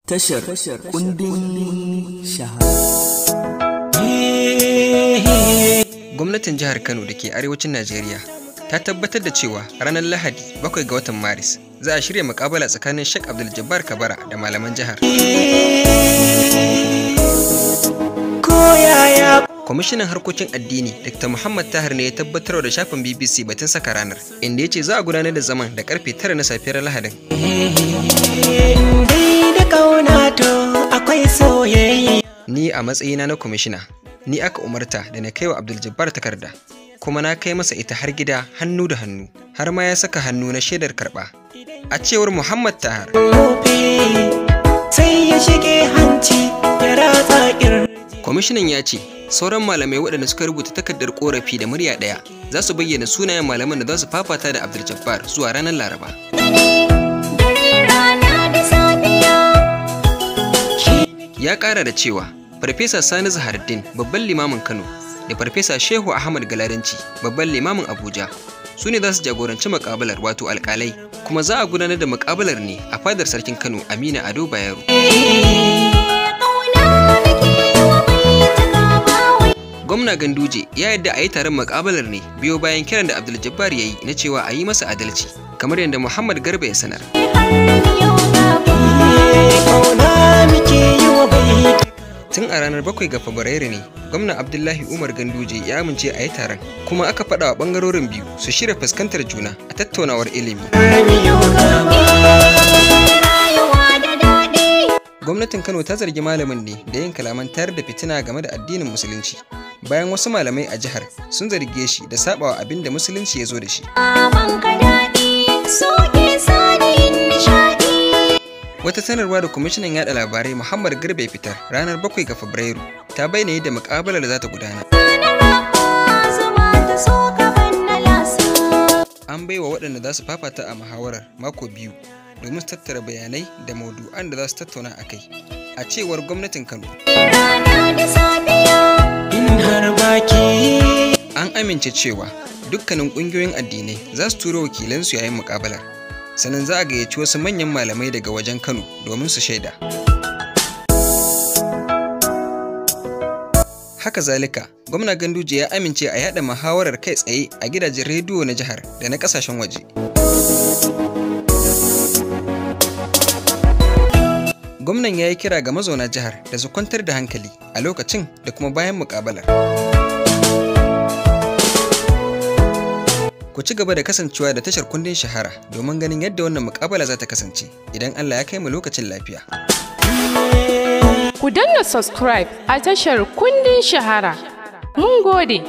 tashar kundin shahara. Gwamnatin jihar Kano da ke arewacin Najeriya ta tabbatar da cewa ranar Lahadi 7 ga watan Maris za a shirya muƙabala tsakanin Sheikh Abdul Jabbar Kabara da malaman jihar. Kwamishinan harkokin addini Dr. Muhammad Tahir ne ya tabbatar da shafin BBC batun saka ranar, inda ya ce za a gudanar da zaman da karfe 9 na safiyar Lahadin. Ni a matsayina na kwamishina, ni aka umarta da na kaiwa Abdul Jabbar takarda, kuma na kai masa ita har gida hannu da hannu, har ma ya saka hannu na shaidar karɓa. A cewar Muhammad Tahir, kwamishinan ya ce sauran malamai waɗanda suka rubuta takardar ƙorafi da murya ɗaya za su bayyana sunayen malaman da za su fafata da Abdul Jabbar zuwa ranar Laraba. Ya ƙara da cewa Farfesa Sani Zaharuddin babban limamin Kano da Farfesa Shehu Ahmad Galadanci babban limamin Abuja su ne za su jagoranci muƙabalar, wato alƙalai, kuma za a gudanar da muƙabalar ne a fadar sarkin Kano Aminu Ado Bayero. Gwamna Ganduje ya yadda a yi taron muƙabalar ne biyo bayan kiran da Abdul Jabbar ya yi na cewa a yi masa adalci, kamar yadda Muhammad Garba ya sanar. Tun a ranar 7 ga Fabrairu ne, Gwamna Abdullahi Umar Ganduje ya amince a yi taron, kuma aka faɗa wa ɓangarorin biyu su shirya fuskantar juna a tattaunawar ilimi. Gwamnatin Kano ta zargi malamin ne da yin kalaman tayar da fitina game da addinin Musulunci, bayan wasu malamai a jihar sun zarge shi da saɓawa abin da Musulunci ya zo da shi. Wata sanarwa da kwamishinan yaɗa labarai Muhammad Garba ya fitar ranar 7 ga Fabrairu ta bayyana yadda muƙabalar za ta gudana. An baiwa waɗanda za su fafata a muhawarar mako 2 domin su tattara bayanai da maudu'an da za su tattauna a kai, a cewar gwamnatin Kano. An amince cewa dukkanin ƙungiyoyin addinai za su turo wakilansu yayin muƙabalar, sannan za a gayyaci wasu manyan malamai daga wajen Kano domin su shaida. Haka zalika, Gwamna Ganduje ya amince a yada muhawarar kai tsaye a gidajen rediyo na jihar da na kasashen waje. Gwamnan ya yi kira ga mazauna jihar da su kwantar da hankali a lokacin da kuma bayan muƙabalar. Ku ci gaba da kasancewa da tashar kundin shahara domin ganin yadda wannan muƙabala za ta kasance idan Allah ya kai mu lokacin lafiya. Ku danna subscribe a tashar kundin shahara. Mun gode.